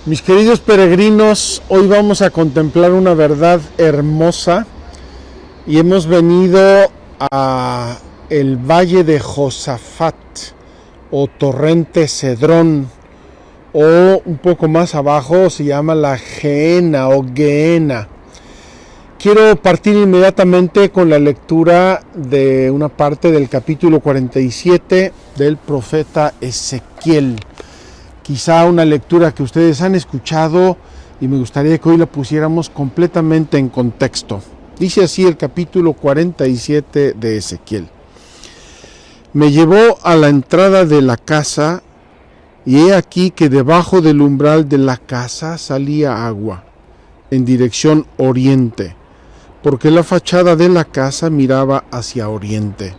Mis queridos peregrinos, hoy vamos a contemplar una verdad hermosa y hemos venido a el valle de Josafat o torrente Cedrón, o un poco más abajo se llama la Gehenna o Gehenna. Quiero partir inmediatamente con la lectura de una parte del capítulo 47 del profeta Ezequiel. Quizá una lectura que ustedes han escuchado y me gustaría que hoy la pusiéramos completamente en contexto. Dice así el capítulo 47 de Ezequiel. Me llevó a la entrada de la casa y he aquí que debajo del umbral de la casa salía agua en dirección oriente, porque la fachada de la casa miraba hacia oriente.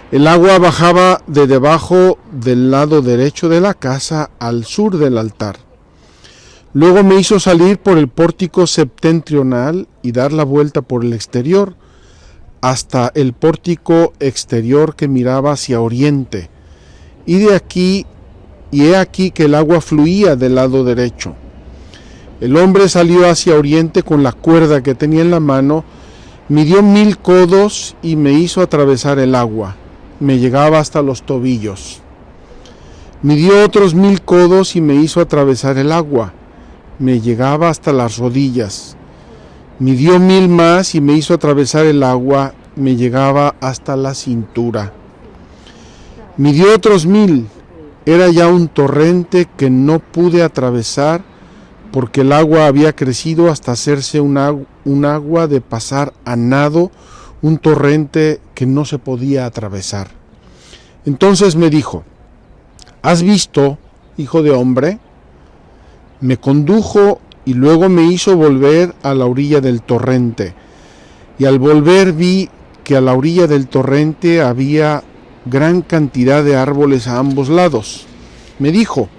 El agua bajaba de debajo del lado derecho de la casa al sur del altar. Luego me hizo salir por el pórtico septentrional y dar la vuelta por el exterior hasta el pórtico exterior que miraba hacia oriente. Y he aquí que el agua fluía del lado derecho. El hombre salió hacia oriente con la cuerda que tenía en la mano, midió 1000 codos y me hizo atravesar el agua. Me llegaba hasta los tobillos. Midió otros 1000 codos y me hizo atravesar el agua. Me llegaba hasta las rodillas. Midió 1000 más y me hizo atravesar el agua. Me llegaba hasta la cintura. Midió otros 1000. Era ya un torrente que no pude atravesar porque el agua había crecido hasta hacerse un agua de pasar a nado, un torrente que no se podía atravesar. Entonces me dijo: ¿has visto, hijo de hombre? Me condujo y luego me hizo volver a la orilla del torrente. Y al volver vi que a la orilla del torrente había gran cantidad de árboles a ambos lados. Me dijo: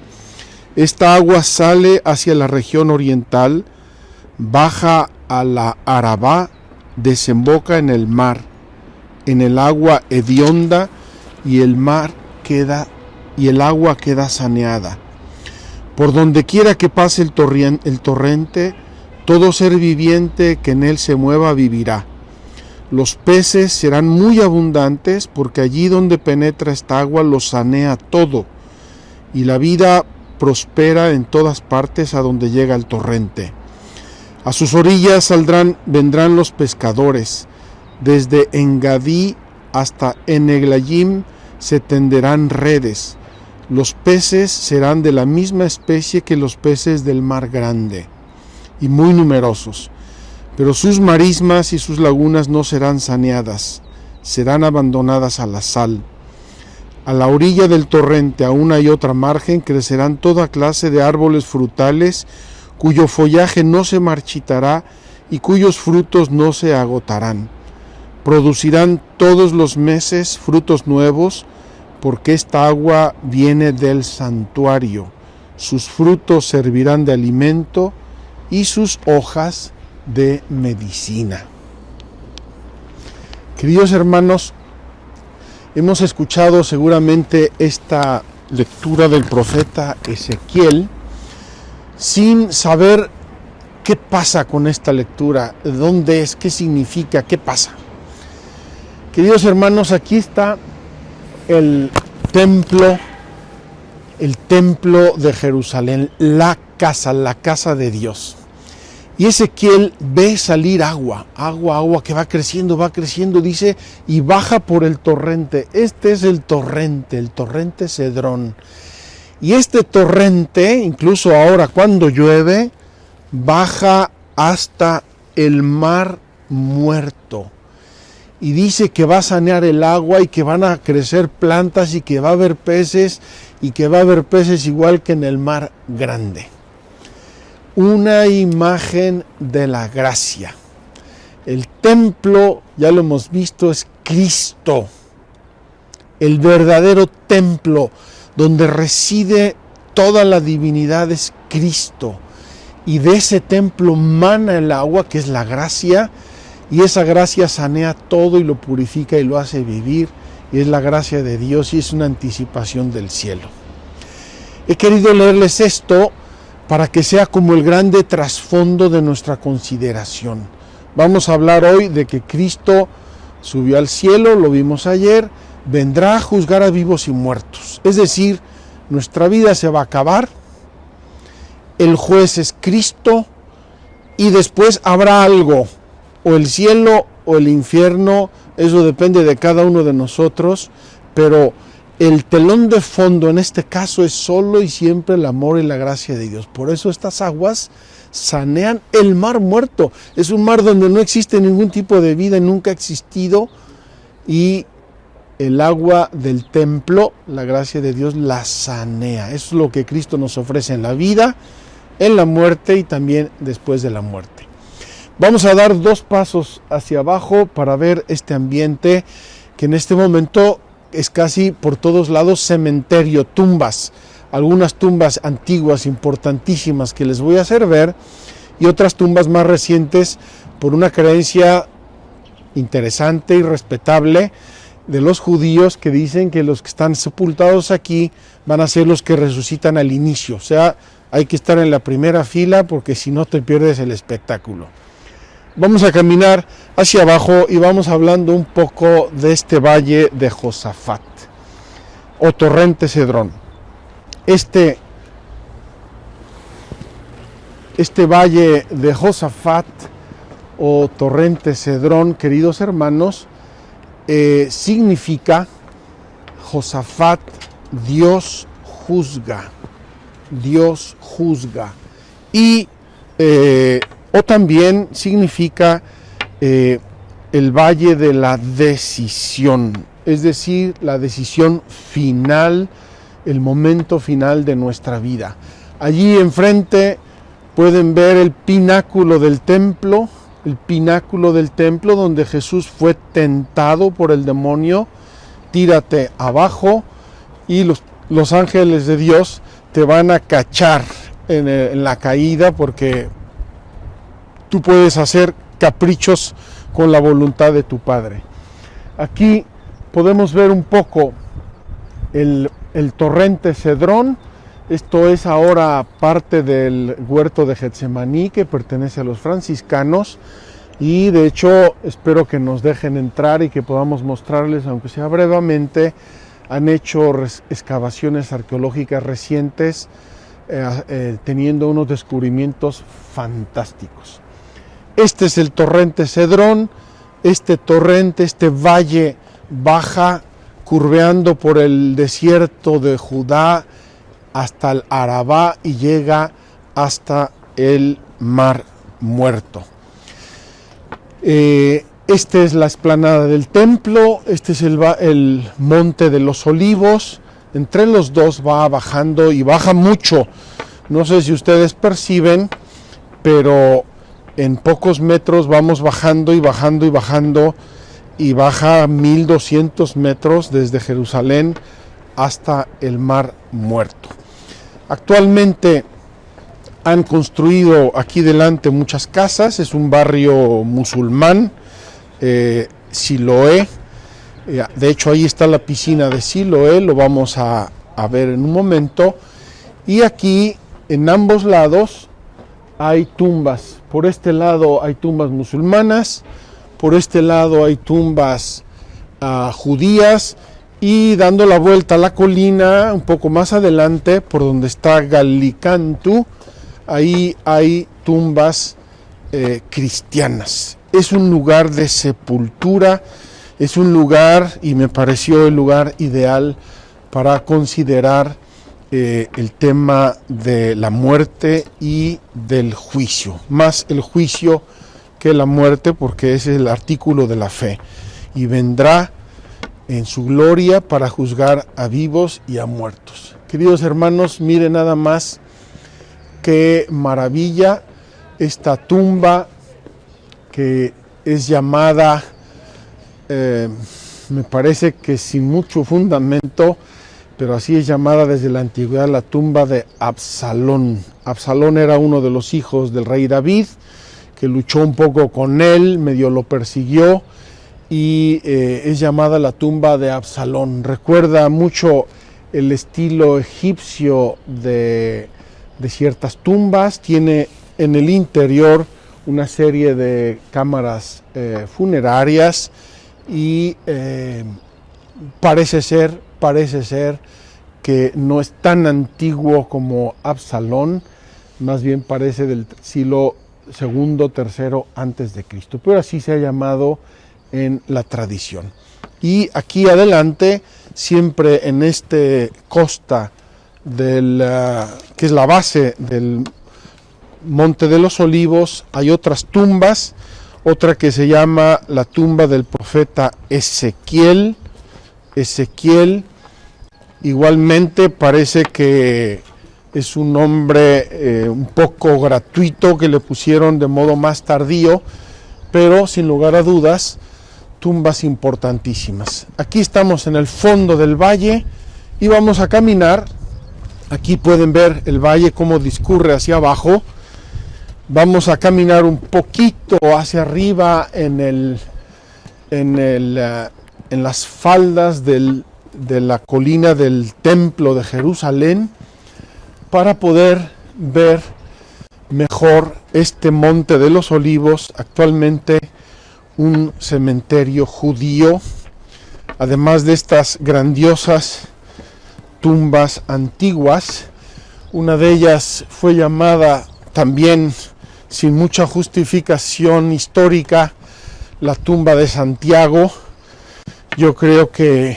esta agua sale hacia la región oriental, baja a la Arabá, desemboca en el mar, en el agua hedionda, y el agua queda saneada. Por donde quiera que pase el torrente, todo ser viviente que en él se mueva vivirá. Los peces serán muy abundantes, porque allí donde penetra esta agua lo sanea todo, y la vida prospera en todas partes a donde llega el torrente. A sus orillas vendrán los pescadores. Desde Engadí hasta Eneglayim se tenderán redes. Los peces serán de la misma especie que los peces del mar grande, y muy numerosos. Pero sus marismas y sus lagunas no serán saneadas, serán abandonadas a la sal. A la orilla del torrente, a una y otra margen, crecerán toda clase de árboles frutales, cuyo follaje no se marchitará y cuyos frutos no se agotarán. Producirán todos los meses frutos nuevos, porque esta agua viene del santuario. Sus frutos servirán de alimento y sus hojas de medicina. Queridos hermanos, hemos escuchado seguramente esta lectura del profeta Ezequiel sin saber qué pasa con esta lectura, dónde es, qué significa, qué pasa. Queridos hermanos, aquí está el templo de Jerusalén, la casa de Dios. Y Ezequiel ve salir agua que va creciendo, dice, y baja por el torrente. Este es el torrente Cedrón. Y este torrente, incluso ahora cuando llueve, baja hasta el mar muerto. Y dice que va a sanear el agua y que van a crecer plantas y que va a haber peces igual que en el mar grande. Una imagen de la gracia. El templo, ya lo hemos visto, es Cristo, el verdadero templo donde reside toda la divinidad es Cristo. Y de ese templo mana el agua, que es la gracia, y esa gracia sanea todo y lo purifica y lo hace vivir, y es la gracia de Dios y es una anticipación del cielo. He querido leerles esto para que sea como el grande trasfondo de nuestra consideración. Vamos a hablar hoy de que Cristo subió al cielo, lo vimos ayer, vendrá a juzgar a vivos y muertos. Es decir, nuestra vida se va a acabar, el juez es Cristo y después habrá algo, o el cielo o el infierno, eso depende de cada uno de nosotros, pero el telón de fondo en este caso es solo y siempre el amor y la gracia de Dios. Por eso estas aguas sanean el mar muerto. Es un mar donde no existe ningún tipo de vida, nunca ha existido, y el agua del templo, la gracia de Dios, la sanea. Eso es lo que Cristo nos ofrece en la vida, en la muerte y también después de la muerte. Vamos a dar 2 pasos hacia abajo para ver este ambiente que en este momento es casi por todos lados cementerio, tumbas, algunas tumbas antiguas importantísimas que les voy a hacer ver y otras tumbas más recientes por una creencia interesante y respetable de los judíos que dicen que los que están sepultados aquí van a ser los que resucitan al inicio, o sea, hay que estar en la primera fila porque si no te pierdes el espectáculo. Vamos a caminar hacia abajo y vamos hablando un poco de este valle de Josafat o torrente Cedrón. Este valle de Josafat o torrente Cedrón, queridos hermanos, significa Josafat, Dios juzga. Dios juzga. Y o también significa el valle de la decisión, es decir, la decisión final, el momento final de nuestra vida. Allí enfrente pueden ver el pináculo del templo donde Jesús fue tentado por el demonio. Tírate abajo y los ángeles de Dios te van a cachar en la caída porque tú puedes hacer caprichos con la voluntad de tu Padre. Aquí podemos ver un poco el torrente Cedrón. Esto es ahora parte del huerto de Getsemaní que pertenece a los franciscanos y de hecho espero que nos dejen entrar y que podamos mostrarles, aunque sea brevemente. Han hecho excavaciones arqueológicas recientes teniendo unos descubrimientos fantásticos. Este es el torrente Cedrón. Este valle baja curveando por el desierto de Judá hasta el Arabá y llega hasta el Mar Muerto. Esta es la explanada del templo, este es el monte de los olivos. Entre los dos va bajando y baja mucho. No sé si ustedes perciben, pero en pocos metros vamos bajando y bajando y bajando y baja 1200 metros desde Jerusalén hasta el Mar Muerto. Actualmente han construido aquí delante muchas casas, es un barrio musulmán, Siloé. De hecho ahí está la piscina de Siloé, lo vamos a ver en un momento. Y aquí en ambos lados hay tumbas. Por este lado hay tumbas musulmanas, por este lado hay tumbas judías, y dando la vuelta a la colina, un poco más adelante, por donde está Gallicantu, ahí hay tumbas cristianas. Es un lugar de sepultura, es un lugar, y me pareció el lugar ideal para considerar el tema de la muerte y del juicio, más el juicio que la muerte, porque ese es el artículo de la fe, y vendrá en su gloria para juzgar a vivos y a muertos. Queridos hermanos, miren nada más qué maravilla esta tumba que es llamada, me parece que sin mucho fundamento, pero así es llamada desde la antigüedad, la tumba de Absalón. Absalón era uno de los hijos del rey David, que luchó un poco con él, medio lo persiguió, y es llamada la tumba de Absalón. Recuerda mucho el estilo egipcio de de ciertas tumbas, tiene en el interior una serie de cámaras funerarias y parece ser que no es tan antiguo como Absalón, más bien parece del siglo segundo, tercero antes de Cristo, pero así se ha llamado en la tradición. Y aquí adelante, siempre en este costa que es la base del Monte de los Olivos, hay otras tumbas, otra que se llama la tumba del profeta Ezequiel. Igualmente parece que es un nombre un poco gratuito que le pusieron de modo más tardío, pero sin lugar a dudas, tumbas importantísimas. Aquí estamos en el fondo del valle y vamos a caminar. Aquí pueden ver el valle cómo discurre hacia abajo. Vamos a caminar un poquito hacia arriba en las faldas de la colina del Templo de Jerusalén para poder ver mejor este Monte de los Olivos, actualmente un cementerio judío, además de estas grandiosas tumbas antiguas. Una de ellas fue llamada también, sin mucha justificación histórica, la tumba de Santiago. Yo creo que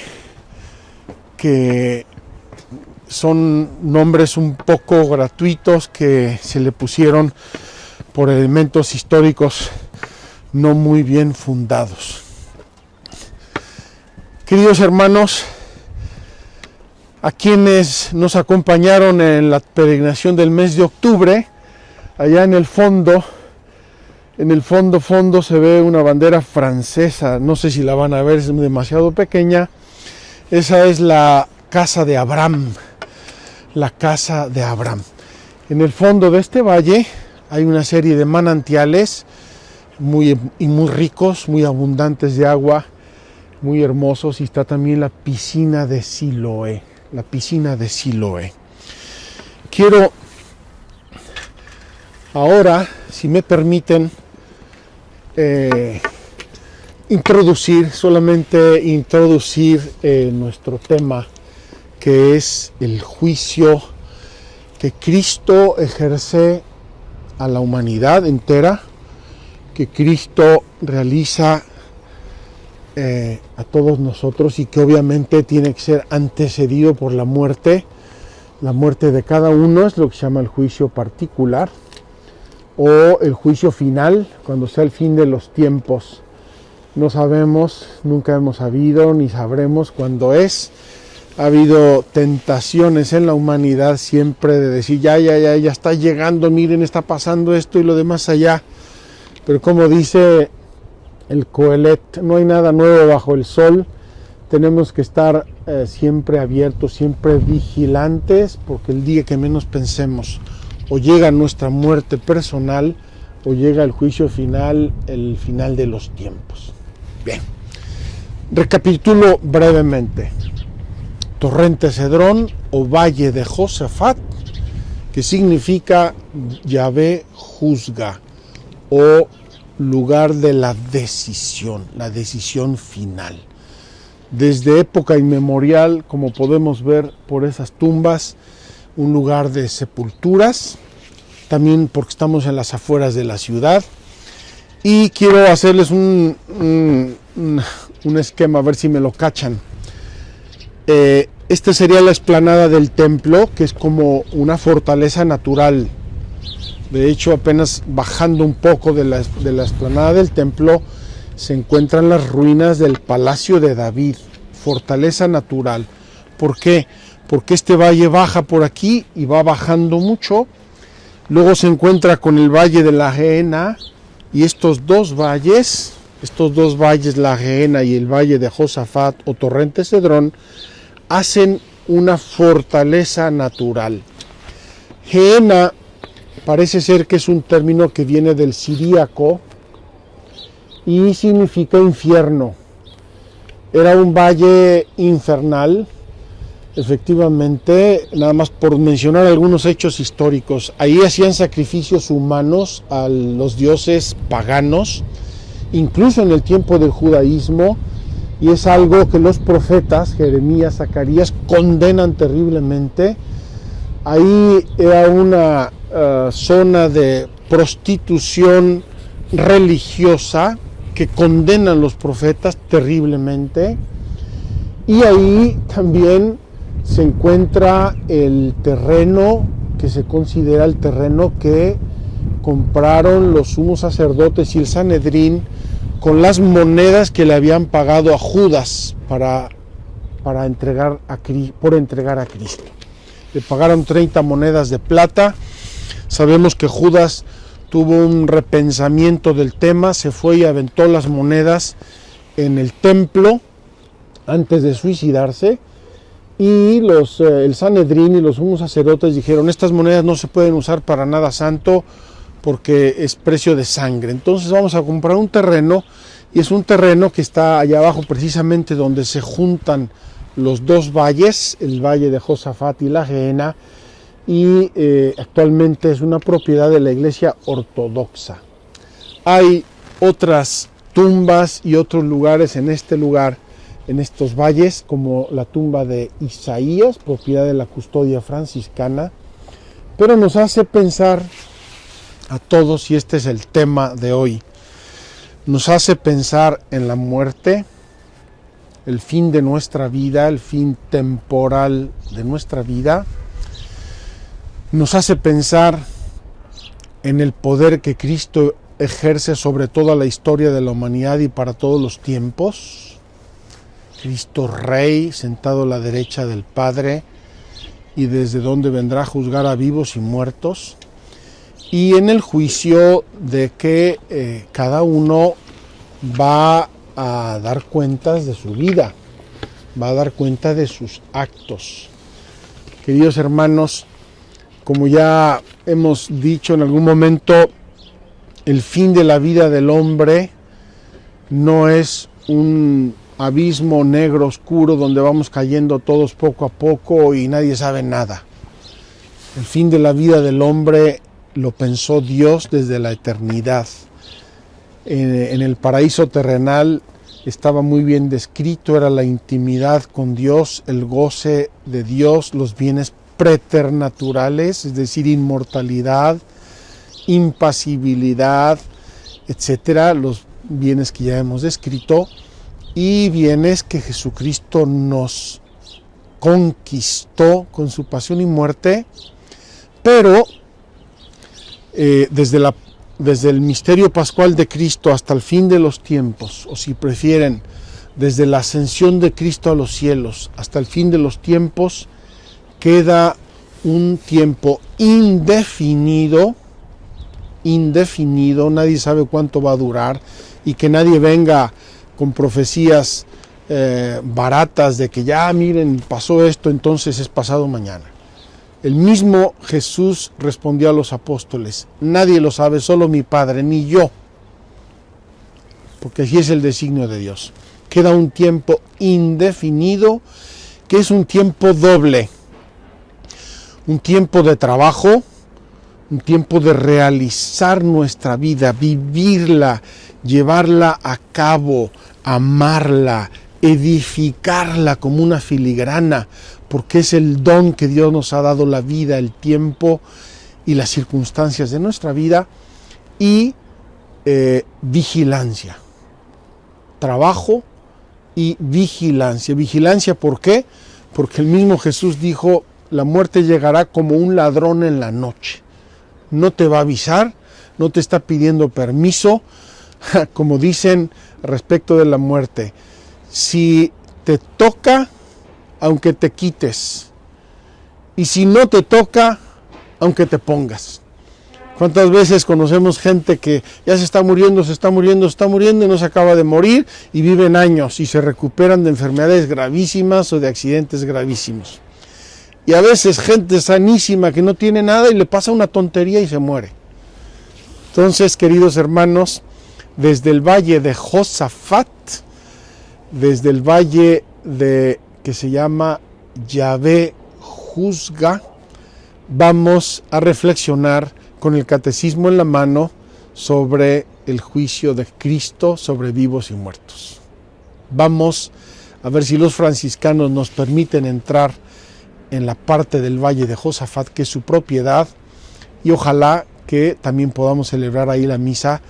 son nombres un poco gratuitos que se le pusieron por elementos históricos no muy bien fundados. Queridos hermanos, a quienes nos acompañaron en la peregrinación del mes de octubre, allá en el fondo se ve una bandera francesa, no sé si la van a ver, es demasiado pequeña. Esa es la casa de Abraham, la casa de Abraham. En el fondo de este valle hay una serie de manantiales muy ricos, muy abundantes de agua, muy hermosos, y está también la piscina de Siloé. Quiero ahora, si me permiten, introducir nuestro tema, que es el juicio que Cristo ejerce a la humanidad entera, que Cristo realiza a todos nosotros, y que obviamente tiene que ser antecedido por la muerte. La muerte de cada uno es lo que se llama el juicio particular, o el juicio final, cuando sea el fin de los tiempos. No sabemos, nunca hemos sabido ni sabremos cuándo es. Ha habido tentaciones en la humanidad siempre de decir ya está llegando, miren, está pasando esto y lo demás allá. Pero como dice el Coelet, no hay nada nuevo bajo el sol. Tenemos que estar siempre abiertos, siempre vigilantes, porque el día que menos pensemos, o llega nuestra muerte personal, o llega el juicio final, el final de los tiempos. Bien, recapitulo brevemente. Torrente Cedrón o Valle de Josafat, que significa Yahvé juzga, o lugar de la decisión final. Desde época inmemorial, como podemos ver por esas tumbas, un lugar de sepulturas, también porque estamos en las afueras de la ciudad. Y quiero hacerles un esquema, a ver si me lo cachan. Esta sería la explanada del templo, que es como una fortaleza natural. De hecho, apenas bajando un poco de la explanada del templo, se encuentran las ruinas del Palacio de David, fortaleza natural. ¿Por qué? Porque este valle baja por aquí y va bajando mucho. Luego se encuentra con el Valle de la Gehenna, y estos dos valles, la Gehenna y el Valle de Josafat o Torrente Cedrón, hacen una fortaleza natural. Gehenna parece ser que es un término que viene del siríaco y significa infierno. Era un valle infernal Efectivamente, nada más por mencionar algunos hechos históricos, ahí hacían sacrificios humanos a los dioses paganos, incluso en el tiempo del judaísmo, y es algo que los profetas, Jeremías, Zacarías, condenan terriblemente. Ahí era una zona de prostitución religiosa que condenan los profetas terriblemente, y ahí también se encuentra el terreno que se considera el terreno que compraron los sumos sacerdotes y el Sanedrín con las monedas que le habían pagado a Judas por entregar a Cristo. Le pagaron 30 monedas de plata. Sabemos que Judas tuvo un repensamiento del tema, se fue y aventó las monedas en el templo antes de suicidarse, y el Sanedrín y los sumos sacerdotes dijeron: estas monedas no se pueden usar para nada santo porque es precio de sangre. Entonces vamos a comprar un terreno, y es un terreno que está allá abajo, precisamente donde se juntan los dos valles, el valle de Josafat y la Gehenna, y actualmente es una propiedad de la Iglesia Ortodoxa. Hay otras tumbas y otros lugares en este lugar, en estos valles, como la tumba de Isaías, propiedad de la custodia franciscana, pero nos hace pensar a todos, y este es el tema de hoy, nos hace pensar en la muerte, el fin de nuestra vida, el fin temporal de nuestra vida. Nos hace pensar en el poder que Cristo ejerce sobre toda la historia de la humanidad y para todos los tiempos. Cristo Rey, sentado a la derecha del Padre, y desde donde vendrá a juzgar a vivos y muertos. Y en el juicio de que cada uno va a dar cuentas de su vida, va a dar cuenta de sus actos. Queridos hermanos, como ya hemos dicho en algún momento, el fin de la vida del hombre no es un abismo negro oscuro donde vamos cayendo todos poco a poco y nadie sabe nada. El fin de la vida del hombre lo pensó Dios desde la eternidad. En el paraíso terrenal estaba muy bien descrito, era la intimidad con Dios, el goce de Dios, los bienes preternaturales, es decir, inmortalidad, impasibilidad, etcétera, los bienes que ya hemos descrito, y bienes que Jesucristo nos conquistó con su pasión y muerte, pero desde el misterio pascual de Cristo hasta el fin de los tiempos, o si prefieren, desde la ascensión de Cristo a los cielos hasta el fin de los tiempos, queda un tiempo indefinido, nadie sabe cuánto va a durar, y que nadie venga con profecías baratas de que ya miren, pasó esto, entonces es pasado mañana. El mismo Jesús respondió a los apóstoles: nadie lo sabe, solo mi Padre, ni yo, porque así es el designio de Dios. Queda un tiempo indefinido, que es un tiempo doble, un tiempo de trabajo, un tiempo de realizar nuestra vida, vivirla, llevarla a cabo, amarla, edificarla como una filigrana, porque es el don que Dios nos ha dado, la vida, el tiempo y las circunstancias de nuestra vida, y vigilancia, trabajo y vigilancia. Vigilancia, ¿por qué? Porque el mismo Jesús dijo: la muerte llegará como un ladrón en la noche. No te va a avisar, no te está pidiendo permiso, como dicen respecto de la muerte: si te toca, aunque te quites, y si no te toca, aunque te pongas. ¿Cuántas veces conocemos gente que ya se está muriendo y no se acaba de morir, y viven años y se recuperan de enfermedades gravísimas o de accidentes gravísimos? Y a veces gente sanísima que no tiene nada y le pasa una tontería y se muere. Entonces, queridos hermanos, desde el valle de Josafat, desde el valle que se llama Yahvé juzga, vamos a reflexionar con el catecismo en la mano sobre el juicio de Cristo sobre vivos y muertos. Vamos a ver si los franciscanos nos permiten entrar en la parte del Valle de Josafat, que es su propiedad, y ojalá que también podamos celebrar ahí la misa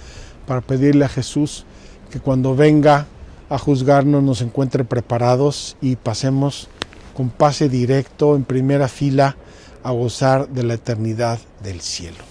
para pedirle a Jesús que cuando venga a juzgarnos nos encuentre preparados y pasemos con pase directo en primera fila a gozar de la eternidad del cielo.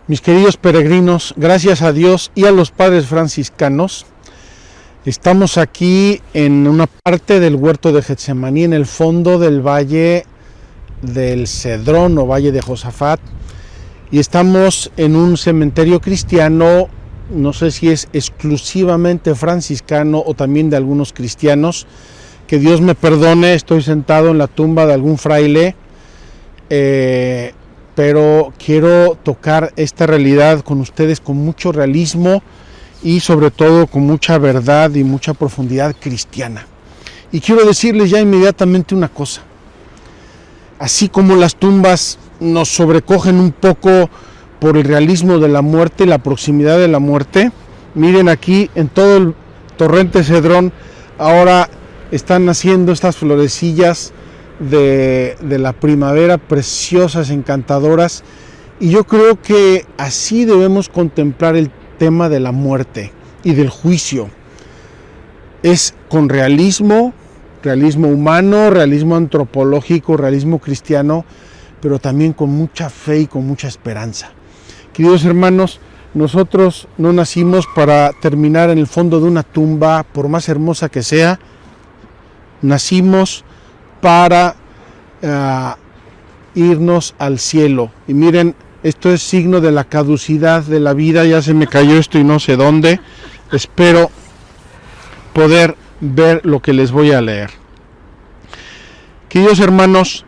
Mis queridos peregrinos, gracias a Dios y a los padres franciscanos, estamos aquí en una parte del huerto de Getsemaní, en el fondo del valle del Cedrón o valle de Josafat, y estamos en un cementerio cristiano, no sé si es exclusivamente franciscano o también de algunos cristianos. Que Dios me perdone, estoy sentado en la tumba de algún fraile, pero quiero tocar esta realidad con ustedes con mucho realismo y sobre todo con mucha verdad y mucha profundidad cristiana. Y quiero decirles ya inmediatamente una cosa. Así como las tumbas nos sobrecogen un poco por el realismo de la muerte y la proximidad de la muerte, miren aquí en todo el torrente Cedrón ahora están naciendo estas florecillas de la primavera, preciosas, encantadoras, y yo creo que así debemos contemplar el tema de la muerte y del juicio. Es con realismo humano, realismo antropológico, realismo cristiano, pero también con mucha fe y con mucha esperanza. Queridos hermanos, nosotros no nacimos para terminar en el fondo de una tumba, por más hermosa que sea. Nacimos para irnos al cielo. Y miren, esto es signo de la caducidad de la vida. Ya se me cayó esto y no sé dónde. Espero poder ver lo que les voy a leer. Queridos hermanos,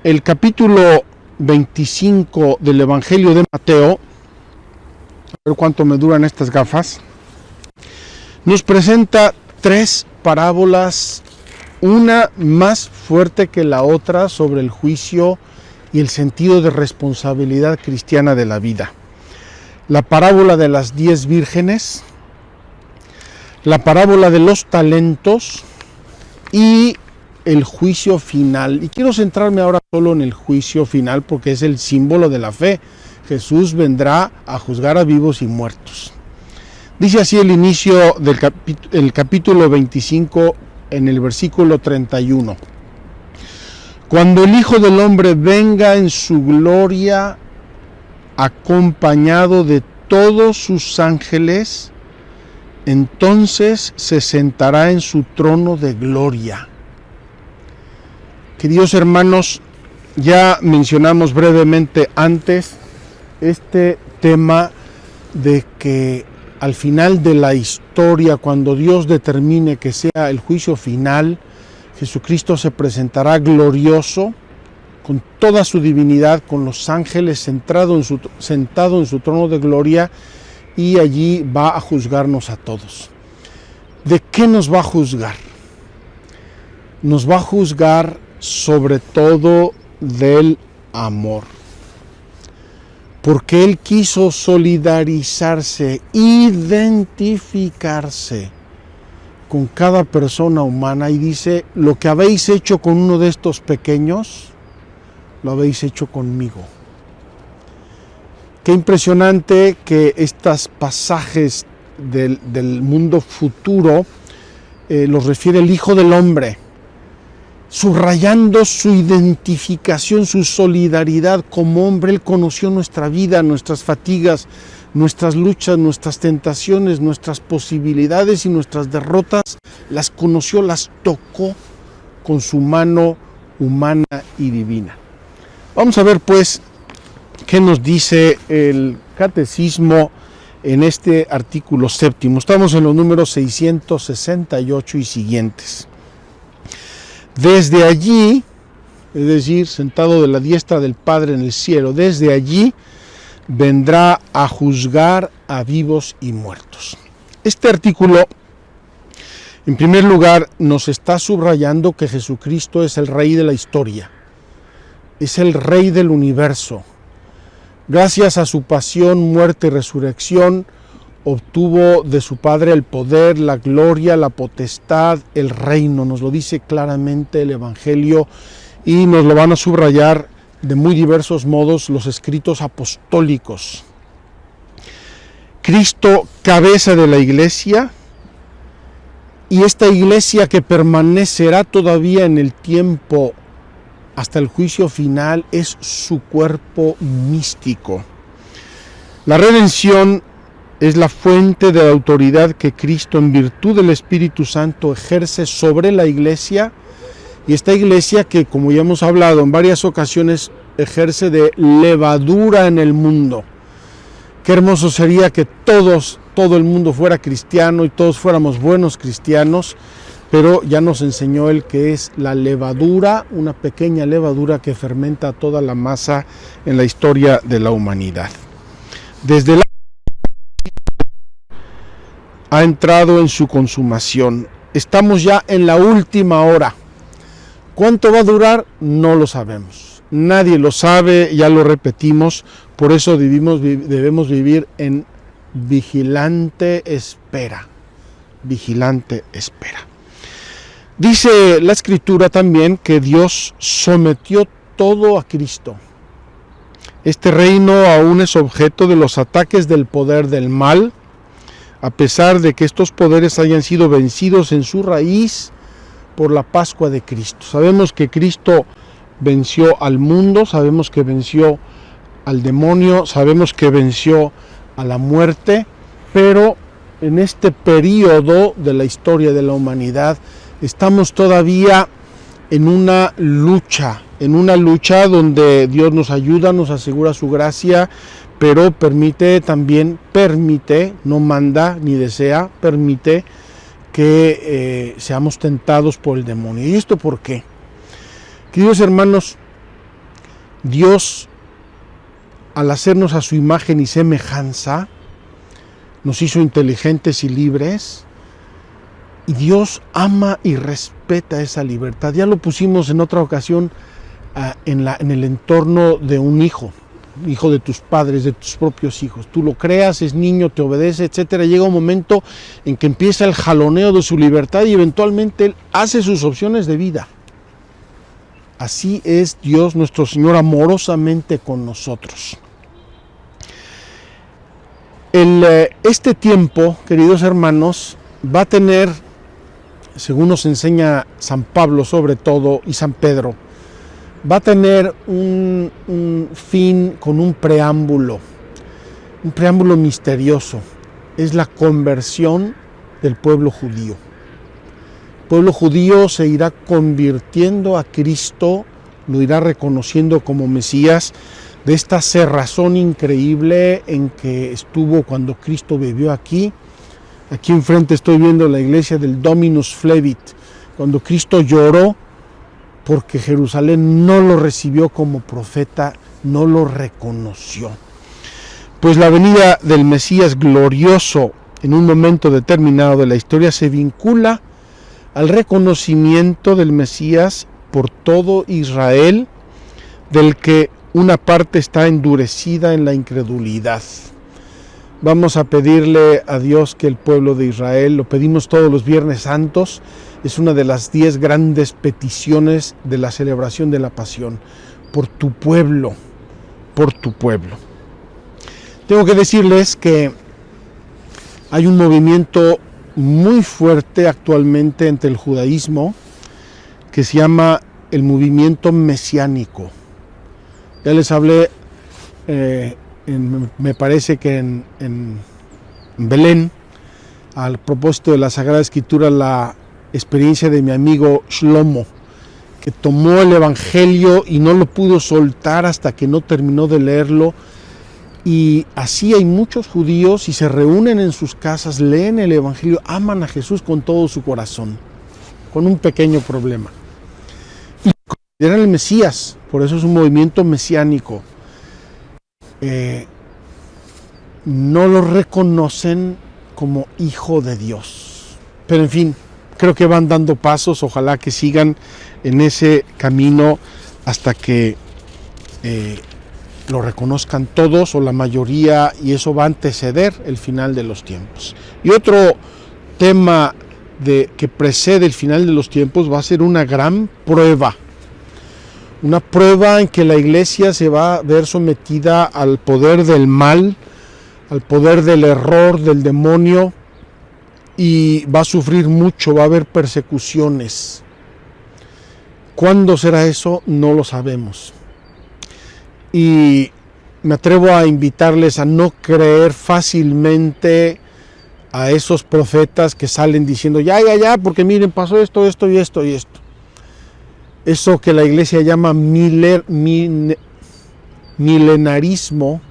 el capítulo 25 del Evangelio de Mateo, a ver cuánto me duran estas gafas, nos presenta tres parábolas, una más fuerte que la otra, sobre el juicio y el sentido de responsabilidad cristiana de la vida. La parábola de las 10 vírgenes, la parábola de los talentos y el juicio final. Y quiero centrarme ahora solo en el juicio final porque es el símbolo de la fe. Jesús vendrá a juzgar a vivos y muertos. Dice así el inicio del capítulo 25 en el versículo 31. Cuando el Hijo del Hombre venga en su gloria, acompañado de todos sus ángeles, entonces se sentará en su trono de gloria. Queridos hermanos, ya mencionamos brevemente antes este tema de que al final de la historia, cuando Dios determine que sea el juicio final, Jesucristo se presentará glorioso con toda su divinidad, con los ángeles sentado en su trono de gloria, y allí va a juzgarnos a todos. ¿De qué nos va a juzgar? Nos va a juzgar sobre todo del amor, porque Él quiso solidarizarse, identificarse con cada persona humana, y dice: lo que habéis hecho con uno de estos pequeños, lo habéis hecho conmigo. Qué impresionante que estos pasajes del mundo futuro los refiere el Hijo del Hombre, subrayando su identificación, su solidaridad como hombre. Él conoció nuestra vida, nuestras fatigas, nuestras luchas, nuestras tentaciones, nuestras posibilidades y nuestras derrotas. Las conoció, las tocó con su mano humana y divina. Vamos a ver pues qué nos dice el catecismo en este artículo séptimo. Estamos en los números 668 y siguientes. Desde allí, es decir, sentado de la diestra del Padre en el cielo, desde allí vendrá a juzgar a vivos y muertos. Este artículo, en primer lugar, nos está subrayando que Jesucristo es el Rey de la historia, es el Rey del universo. Gracias a su pasión, muerte y resurrección, obtuvo de su Padre el poder, la gloria, la potestad, el reino. Nos lo dice claramente el Evangelio, y nos lo van a subrayar de muy diversos modos los escritos apostólicos. Cristo, cabeza de la Iglesia, y esta Iglesia que permanecerá todavía en el tiempo hasta el juicio final, es su cuerpo místico. La redención es la fuente de la autoridad que Cristo, en virtud del Espíritu Santo, ejerce sobre la Iglesia, y esta Iglesia que, como ya hemos hablado en varias ocasiones, ejerce de levadura en el mundo. Qué hermoso sería que todo el mundo fuera cristiano y todos fuéramos buenos cristianos, pero ya nos enseñó Él que es la levadura, una pequeña levadura que fermenta toda la masa en la historia de la humanidad. Desde la ha entrado en su consumación. Estamos ya en la última hora. ¿Cuánto va a durar? No lo sabemos. Nadie lo sabe, ya lo repetimos. Por eso debemos vivir en vigilante espera. Vigilante espera. Dice la Escritura también que Dios sometió todo a Cristo. Este reino aún es objeto de los ataques del poder del mal, a pesar de que estos poderes hayan sido vencidos en su raíz por la Pascua de Cristo. Sabemos que Cristo venció al mundo, sabemos que venció al demonio, sabemos que venció a la muerte, pero en este periodo de la historia de la humanidad estamos todavía en una lucha donde Dios nos ayuda, nos asegura su gracia, pero permite, no manda ni desea, permite que seamos tentados por el demonio. ¿Y esto por qué? Queridos hermanos, Dios, al hacernos a su imagen y semejanza, nos hizo inteligentes y libres, y Dios ama y respeta esa libertad. Ya lo pusimos en otra ocasión en el entorno de un hijo de tus padres, de tus propios hijos. Tú lo creas, es niño, te obedece, etcétera. Llega un momento en que empieza el jaloneo de su libertad y eventualmente él hace sus opciones de vida. Así es Dios nuestro Señor amorosamente con nosotros. Este tiempo, queridos hermanos, va a tener, según nos enseña San Pablo sobre todo y San Pedro, va a tener un fin con un preámbulo misterioso. Es la conversión del pueblo judío. El pueblo judío se irá convirtiendo a Cristo, lo irá reconociendo como Mesías, de esta cerrazón increíble en que estuvo cuando Cristo vivió aquí. Aquí enfrente estoy viendo la iglesia del Dominus Flevit, cuando Cristo lloró porque Jerusalén no lo recibió como profeta, no lo reconoció. Pues la venida del Mesías glorioso en un momento determinado de la historia se vincula al reconocimiento del Mesías por todo Israel, del que una parte está endurecida en la incredulidad. Vamos a pedirle a Dios que el pueblo de Israel, lo pedimos todos los Viernes Santos, es una de las 10 grandes peticiones de la celebración de la Pasión, por tu pueblo, por tu pueblo. Tengo que decirles que hay un movimiento muy fuerte actualmente entre el judaísmo que se llama el movimiento mesiánico. Ya les hablé, me parece que en Belén, al propósito de la Sagrada Escritura, la experiencia de mi amigo Shlomo, que tomó el Evangelio y no lo pudo soltar hasta que no terminó de leerlo. Y así hay muchos judíos y se reúnen en sus casas, leen el Evangelio, aman a Jesús con todo su corazón, con un pequeño problema. Y consideran el Mesías, por eso es un movimiento mesiánico. No lo reconocen como hijo de Dios. Pero en fin, creo que van dando pasos, ojalá que sigan en ese camino hasta que lo reconozcan todos o la mayoría, y eso va a anteceder el final de los tiempos. Y otro tema que precede el final de los tiempos va a ser una gran prueba. Una prueba en que la iglesia se va a ver sometida al poder del mal, al poder del error, del demonio, y va a sufrir mucho, va a haber persecuciones. ¿Cuándo será eso? No lo sabemos. Y me atrevo a invitarles a no creer fácilmente a esos profetas que salen diciendo ya, porque miren, pasó esto y esto. Eso que la iglesia llama milenarismo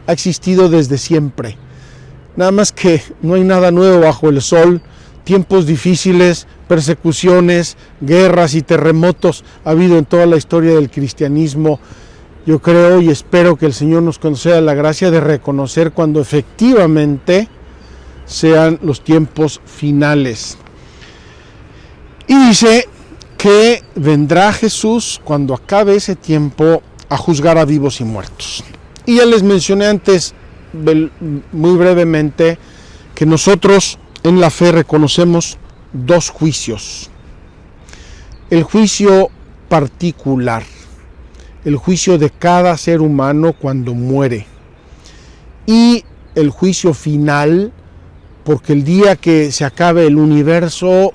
ha existido desde siempre. Nada más que no hay nada nuevo bajo el sol. Tiempos difíciles, persecuciones, guerras y terremotos ha habido en toda la historia del cristianismo. Yo creo y espero que el Señor nos conceda la gracia de reconocer cuando efectivamente sean los tiempos finales. Y dice que vendrá Jesús cuando acabe ese tiempo a juzgar a vivos y muertos. Y ya les mencioné antes, muy brevemente, que nosotros en la fe reconocemos dos juicios. El juicio particular, el juicio de cada ser humano cuando muere, y el juicio final, porque el día que se acabe el universo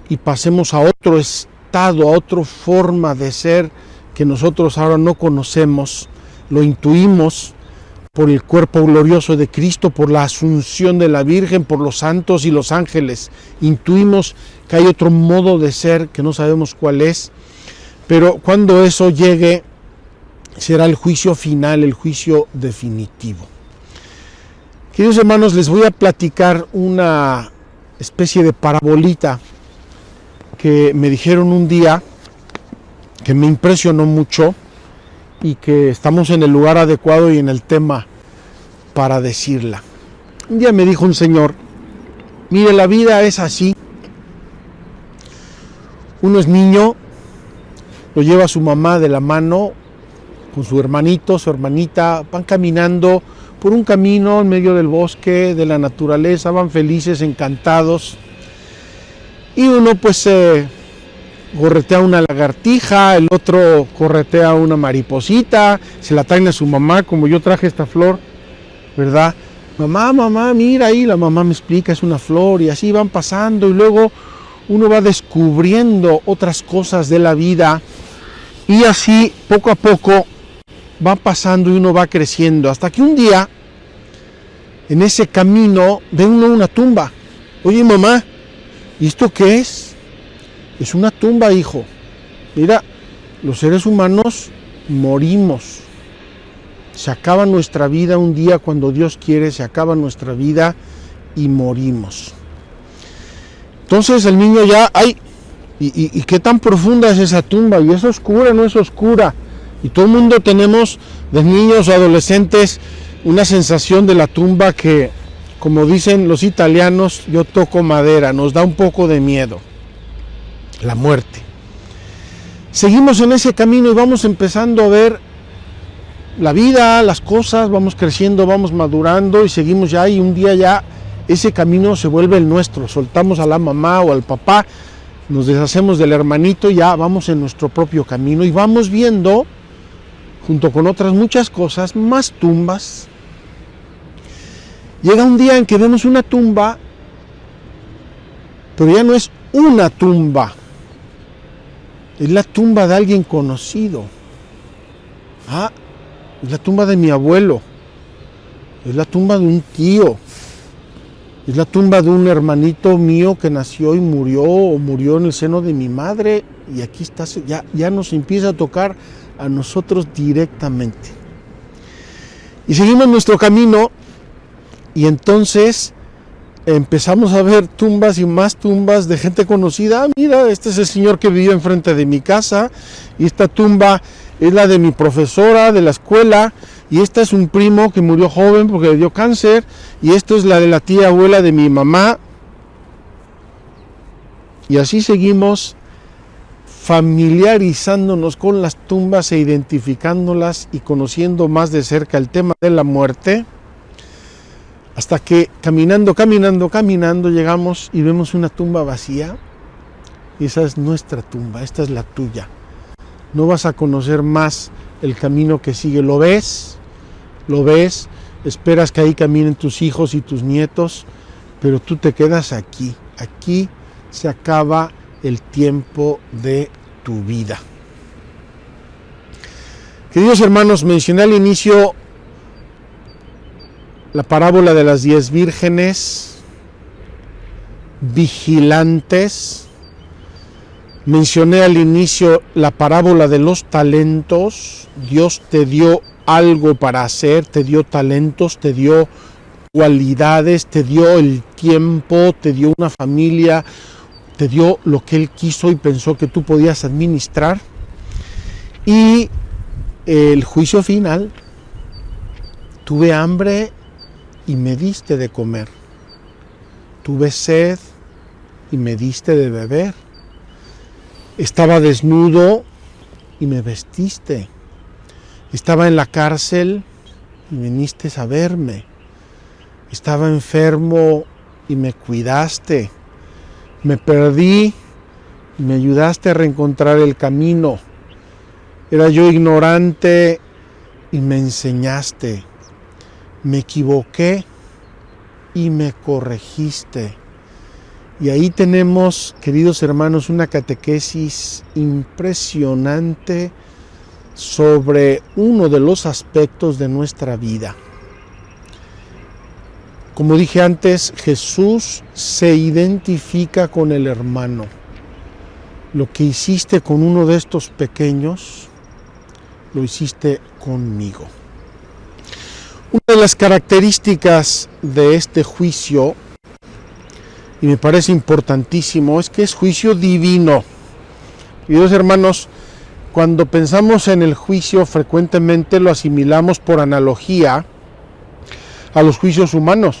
y pasemos a otro estado, a otra forma de ser que nosotros ahora no conocemos, lo intuimos por el cuerpo glorioso de Cristo, por la asunción de la Virgen, por los santos y los ángeles. Intuimos que hay otro modo de ser que no sabemos cuál es, pero cuando eso llegue será el juicio final, el juicio definitivo. Queridos hermanos, les voy a platicar una especie de parabolita que me dijeron un día, que me impresionó mucho y que estamos en el lugar adecuado y en el tema para decirla. Un día me dijo un señor, mire, la vida es así. Uno es niño, lo lleva a su mamá de la mano, con su hermanito, su hermanita, van caminando por un camino en medio del bosque, de la naturaleza, van felices, encantados. Y uno pues corretea una lagartija, el otro corretea una mariposita, se la traen a su mamá, como yo traje esta flor, ¿verdad? Mamá, mira ahí, la mamá me explica, es una flor, y así van pasando, y luego uno va descubriendo otras cosas de la vida, y así poco a poco va pasando y uno va creciendo, hasta que un día, en ese camino, ve uno una tumba. Oye, mamá, ¿y esto qué es? Es una tumba, hijo. Mira, los seres humanos morimos. Se acaba nuestra vida un día cuando Dios quiere, se acaba nuestra vida y morimos. Entonces el niño ya, ay, ¿y qué tan profunda es esa tumba? ¿Y es oscura? No es oscura. Y todo el mundo tenemos, de niños o adolescentes, una sensación de la tumba que, como dicen los italianos, yo toco madera, nos da un poco de miedo. La muerte. Seguimos en ese camino y vamos empezando a ver la vida, las cosas, vamos creciendo, vamos madurando y seguimos ya, y un día ya ese camino se vuelve el nuestro. Soltamos a la mamá o al papá, nos deshacemos del hermanito y ya vamos en nuestro propio camino y vamos viendo, junto con otras muchas cosas, más tumbas. Llega un día en que vemos una tumba, pero ya no es una tumba, es la tumba de alguien conocido. Es la tumba de mi abuelo, es la tumba de un tío, es la tumba de un hermanito mío que nació y murió, o murió en el seno de mi madre, y aquí está, ya nos empieza a tocar a nosotros directamente. Y seguimos nuestro camino, y entonces empezamos a ver tumbas y más tumbas de gente conocida. Mira, este es el señor que vivió enfrente de mi casa, y esta tumba es la de mi profesora de la escuela, y esta es un primo que murió joven porque le dio cáncer, y esto es la de la tía abuela de mi mamá. Y así seguimos familiarizándonos con las tumbas e identificándolas y conociendo más de cerca el tema de la muerte, hasta que caminando llegamos y vemos una tumba vacía, y esa es nuestra tumba, esta es la tuya. No vas a conocer más el camino que sigue. Lo ves, esperas que ahí caminen tus hijos y tus nietos, pero tú te quedas aquí. Aquí se acaba el tiempo de tu vida. Queridos hermanos, mencioné al inicio la parábola de las 10 vírgenes vigilantes. Mencioné al inicio la parábola de los talentos. Dios te dio algo para hacer, te dio talentos, te dio cualidades, te dio el tiempo, te dio una familia, te dio lo que Él quiso y pensó que tú podías administrar. Y el juicio final, tuve hambre y me diste de comer, tuve sed y me diste de beber. Estaba desnudo y me vestiste. Estaba en la cárcel y viniste a verme. Estaba enfermo y me cuidaste. Me perdí y me ayudaste a reencontrar el camino. Era yo ignorante y me enseñaste. Me equivoqué y me corregiste. Y ahí tenemos, queridos hermanos, una catequesis impresionante sobre uno de los aspectos de nuestra vida. Como dije antes, Jesús se identifica con el hermano. Lo que hiciste con uno de estos pequeños, lo hiciste conmigo. Una de las características de este juicio, y me parece importantísimo, es que es juicio divino. Queridos hermanos, cuando pensamos en el juicio, frecuentemente lo asimilamos por analogía a los juicios humanos.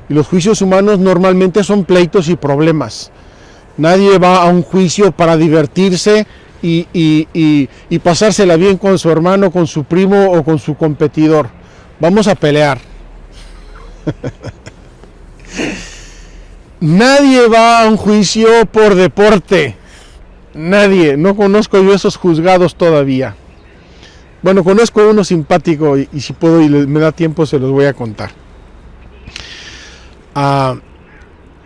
Y los juicios humanos normalmente son pleitos y problemas. Nadie va a un juicio para divertirse y pasársela bien con su hermano, con su primo o con su competidor. Vamos a pelear. Nadie va a un juicio por deporte. Nadie. No conozco yo esos juzgados todavía. Bueno, conozco uno simpático y si puedo y me da tiempo se los voy a contar.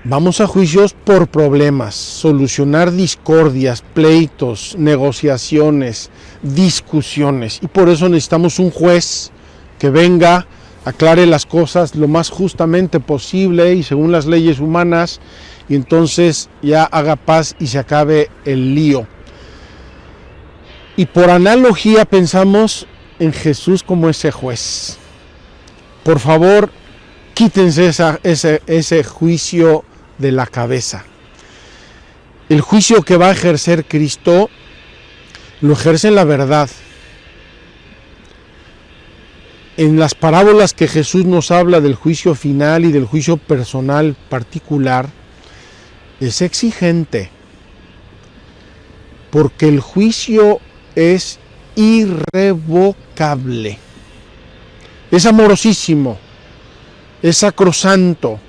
Vamos a juicios por problemas, solucionar discordias, pleitos, negociaciones, discusiones. Y por eso necesitamos un juez que venga, aclare las cosas lo más justamente posible y según las leyes humanas, y entonces ya haga paz y se acabe el lío. Y por analogía pensamos en Jesús como ese juez. Por favor, quítense ese juicio de la cabeza. El juicio que va a ejercer Cristo lo ejerce en la verdad. En las parábolas que Jesús nos habla del juicio final y del juicio personal particular, es exigente, porque el juicio es irrevocable, es amorosísimo, es sacrosanto,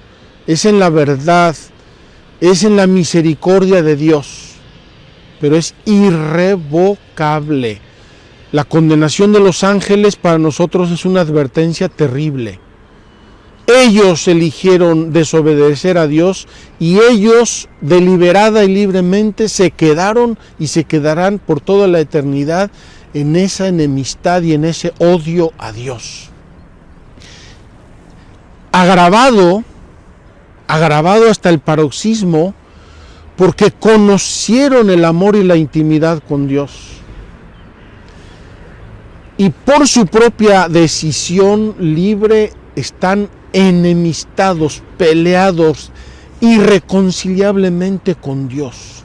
es en la verdad, es en la misericordia de Dios, pero es irrevocable. La condenación de los ángeles para nosotros es una advertencia terrible. Ellos eligieron desobedecer a Dios y ellos deliberada y libremente se quedaron y se quedarán por toda la eternidad en esa enemistad y en ese odio a Dios. Agravado hasta el paroxismo, porque conocieron el amor y la intimidad con Dios. Y por su propia decisión libre están enemistados, peleados irreconciliablemente con Dios.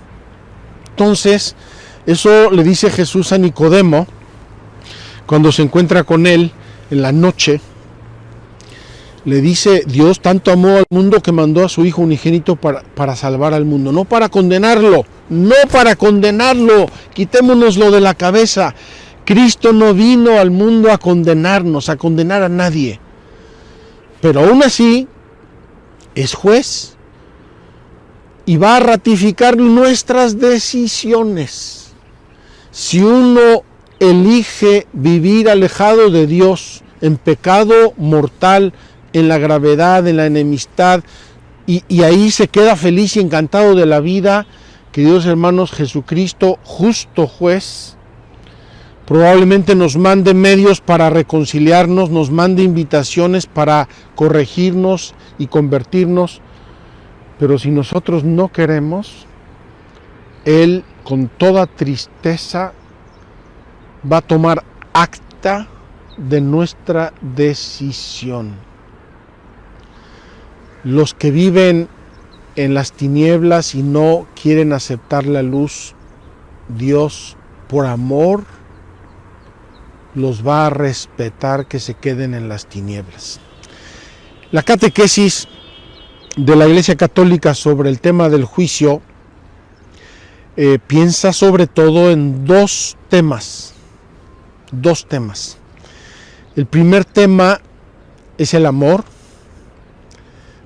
Entonces, eso le dice Jesús a Nicodemo cuando se encuentra con él en la noche. Le dice: Dios tanto amó al mundo que mandó a su Hijo unigénito para salvar al mundo, no para condenarlo, quitémonoslo de la cabeza. Cristo no vino al mundo a condenarnos, a condenar a nadie, pero aún así es juez y va a ratificar nuestras decisiones. Si uno elige vivir alejado de Dios, en pecado mortal, en la gravedad, en la enemistad, y ahí se queda feliz y encantado de la vida, queridos hermanos, Jesucristo, justo juez, probablemente nos mande medios para reconciliarnos, nos mande invitaciones para corregirnos y convertirnos, pero si nosotros no queremos, Él con toda tristeza va a tomar acta de nuestra decisión. Los que viven en las tinieblas y no quieren aceptar la luz, Dios, por amor, los va a respetar que se queden en las tinieblas. La catequesis de la Iglesia Católica sobre el tema del juicio piensa sobre todo en dos temas. El primer tema es el amor.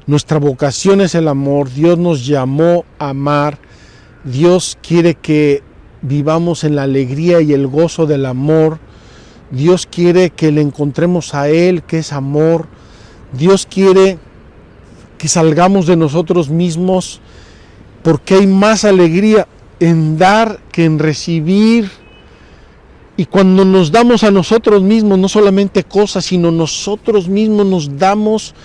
Nuestra vocación es el amor. Dios nos llamó a amar. Dios quiere que vivamos en la alegría y el gozo del amor. Dios quiere que le encontremos a Él, que es amor. Dios quiere que salgamos de nosotros mismos, porque hay más alegría en dar que en recibir. Y cuando nos damos a nosotros mismos, no solamente cosas, sino nosotros mismos nos damos,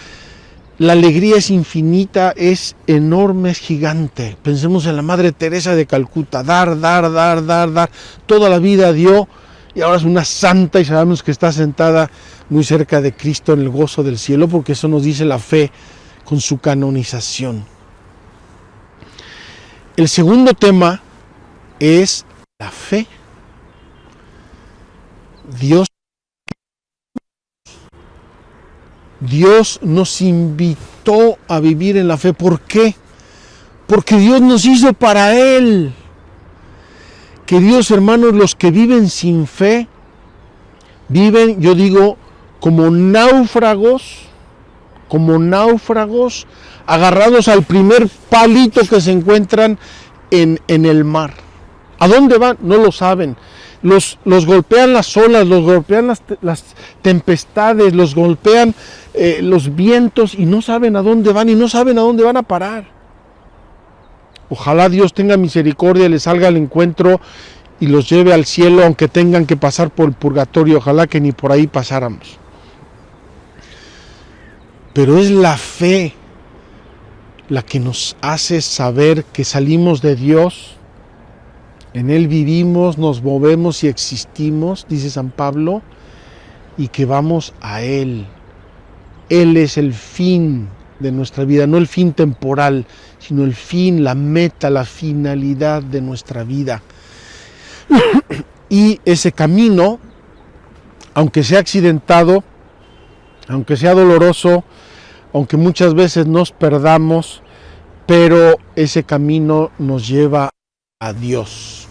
la alegría es infinita, es enorme, es gigante. Pensemos en la Madre Teresa de Calcuta: dar. Toda la vida dio y ahora es una santa y sabemos que está sentada muy cerca de Cristo en el gozo del cielo, porque eso nos dice la fe con su canonización. El segundo tema es la fe. Dios nos invitó a vivir en la fe. ¿Por qué? Porque Dios nos hizo para Él. Queridos hermanos, los que viven sin fe, viven, yo digo, como náufragos, agarrados al primer palito que se encuentran en el mar. ¿A dónde van? No lo saben. los golpean las olas, los golpean las tempestades, los golpean los vientos y no saben a dónde van y no saben a dónde van a parar. Ojalá Dios tenga misericordia, les salga al encuentro y los lleve al cielo, aunque tengan que pasar por el purgatorio. Ojalá que ni por ahí pasáramos. Pero es la fe la que nos hace saber que salimos de Dios, en Él vivimos, nos movemos y existimos, dice San Pablo, y que vamos a Él. Él es el fin de nuestra vida, no el fin temporal, sino el fin, la meta, la finalidad de nuestra vida. Y ese camino, aunque sea accidentado, aunque sea doloroso, aunque muchas veces nos perdamos, pero ese camino nos lleva a Dios.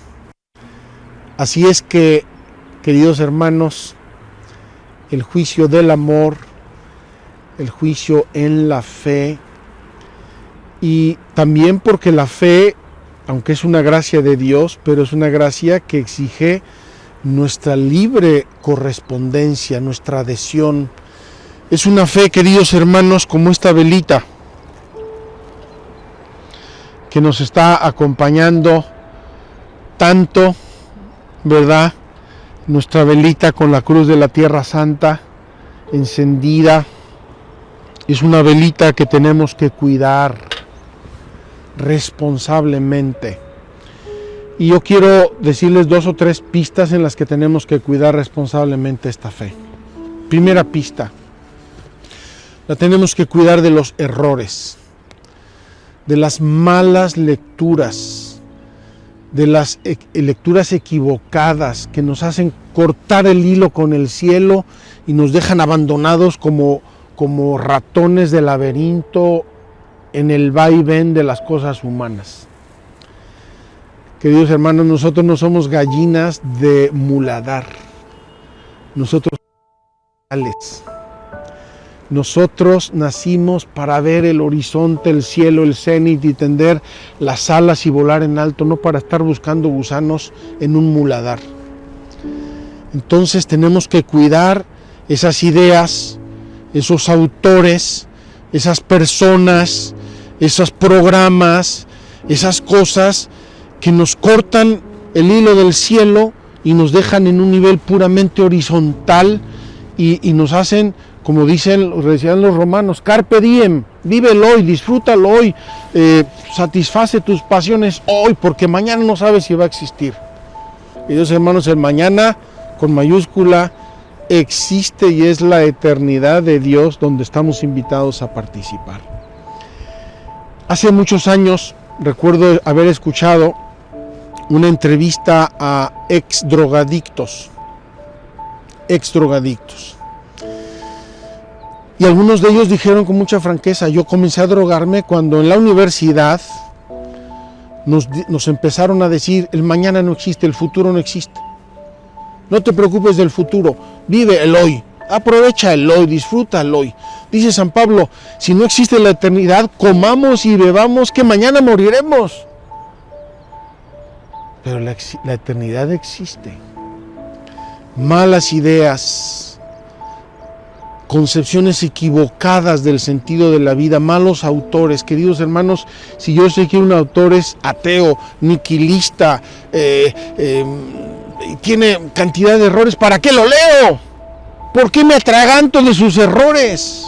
Así es que, queridos hermanos, el juicio del amor, el juicio en la fe, y también porque la fe, aunque es una gracia de Dios, pero es una gracia que exige nuestra libre correspondencia, nuestra adhesión. Es una fe, queridos hermanos, como esta velita que nos está acompañando tanto, ¿verdad? Nuestra velita con la cruz de la Tierra Santa encendida. Es una velita que tenemos que cuidar responsablemente. Y yo quiero decirles 2 o 3 pistas en las que tenemos que cuidar responsablemente esta fe. Primera pista, la tenemos que cuidar de los errores, de las malas lecturas, de las lecturas equivocadas que nos hacen cortar el hilo con el cielo y nos dejan abandonados como ratones de laberinto en el vaivén de las cosas humanas. Queridos hermanos, nosotros no somos gallinas de muladar. Nosotros nacimos para ver el horizonte, el cielo, el cenit y tender las alas y volar en alto, no para estar buscando gusanos en un muladar. Entonces tenemos que cuidar esas ideas, esos autores, esas personas, esos programas, esas cosas que nos cortan el hilo del cielo y nos dejan en un nivel puramente horizontal y nos hacen, como decían los romanos, carpe diem, vívelo hoy, disfrútalo hoy, satisface tus pasiones hoy, porque mañana no sabes si va a existir. Queridos hermanos, el mañana con mayúscula existe y es la eternidad de Dios donde estamos invitados a participar. Hace muchos años recuerdo haber escuchado una entrevista a ex drogadictos. Y algunos de ellos dijeron con mucha franqueza: yo comencé a drogarme cuando en la universidad nos empezaron a decir: el mañana no existe, el futuro no existe. No te preocupes del futuro, vive el hoy, aprovecha el hoy, disfruta el hoy. Dice San Pablo: si no existe la eternidad, comamos y bebamos, que mañana moriremos. Pero la eternidad existe. Malas ideas, concepciones equivocadas del sentido de la vida, malos autores. Queridos hermanos, si yo sé que un autor es ateo, niquilista, tiene cantidad de errores, ¿para qué lo leo? ¿Por qué me atraganto de sus errores?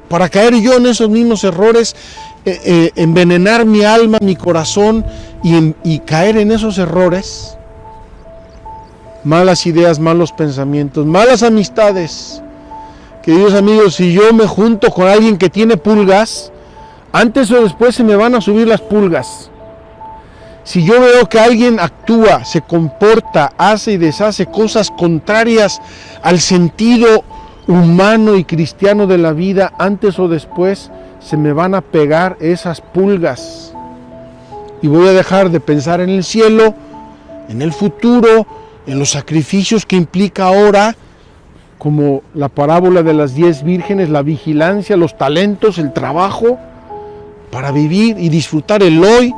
Para caer yo en esos mismos errores, envenenar mi alma, mi corazón y caer en esos errores. Malas ideas, malos pensamientos, malas amistades. Queridos amigos, si yo me junto con alguien que tiene pulgas, antes o después se me van a subir las pulgas. Si yo veo que alguien actúa, se comporta, hace y deshace cosas contrarias al sentido humano y cristiano de la vida, antes o después se me van a pegar esas pulgas. Y voy a dejar de pensar en el cielo, en el futuro, en los sacrificios que implica ahora, como la parábola de las 10 vírgenes, la vigilancia, los talentos, el trabajo, para vivir y disfrutar el hoy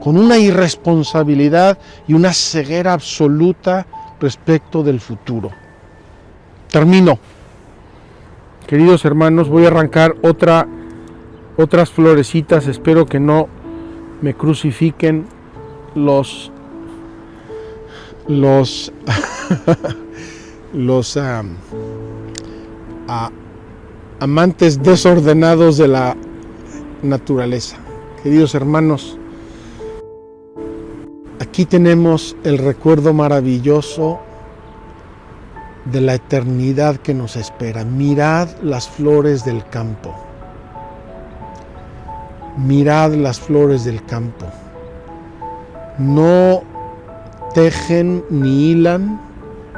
con una irresponsabilidad y una ceguera absoluta respecto del futuro. Termino. Queridos hermanos, voy a arrancar otras florecitas. Espero que no me crucifiquen los amantes desordenados de la naturaleza. Queridos hermanos, aquí tenemos el recuerdo maravilloso de la eternidad que nos espera. Mirad las flores del campo. Mirad las flores del campo. No tejen ni hilan,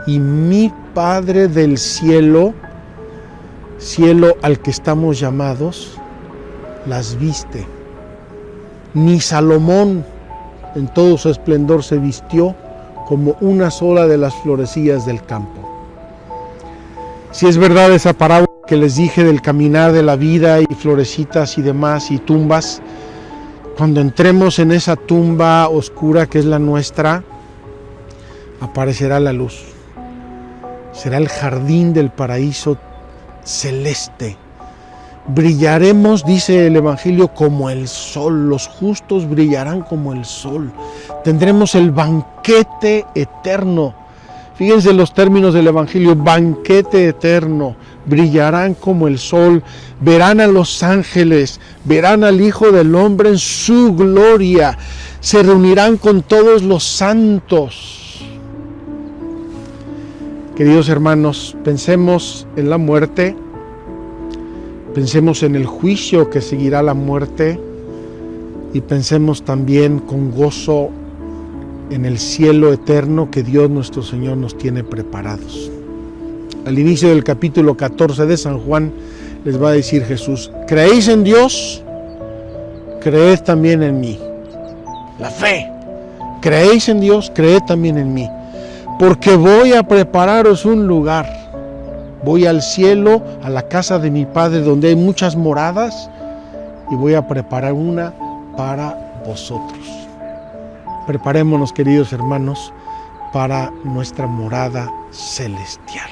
y mi Padre del cielo, cielo al que estamos llamados, las viste. Ni Salomón en todo su esplendor se vistió como una sola de las florecillas del campo. Si es verdad esa parábola que les dije del caminar de la vida y florecitas y demás y tumbas, cuando entremos en esa tumba oscura que es la nuestra, aparecerá la luz. Será el jardín del paraíso celeste. Brillaremos, dice el Evangelio, como el sol. Los justos brillarán como el sol. Tendremos el banquete eterno. Fíjense los términos del Evangelio: banquete eterno. Brillarán como el sol. Verán a los ángeles. Verán al Hijo del Hombre en su gloria. Se reunirán con todos los santos. Queridos hermanos, pensemos en la muerte. Pensemos en el juicio que seguirá la muerte, y pensemos también con gozo en el cielo eterno que Dios nuestro Señor nos tiene preparados. Al inicio del capítulo 14 de San Juan les va a decir Jesús: ¿creéis en Dios? Creed también en mí. La fe. ¿Creéis en Dios? Creed también en mí. Porque voy a prepararos un lugar. Voy al cielo, a la casa de mi Padre, donde hay muchas moradas, y voy a preparar una para vosotros. Preparémonos, queridos hermanos, para nuestra morada celestial.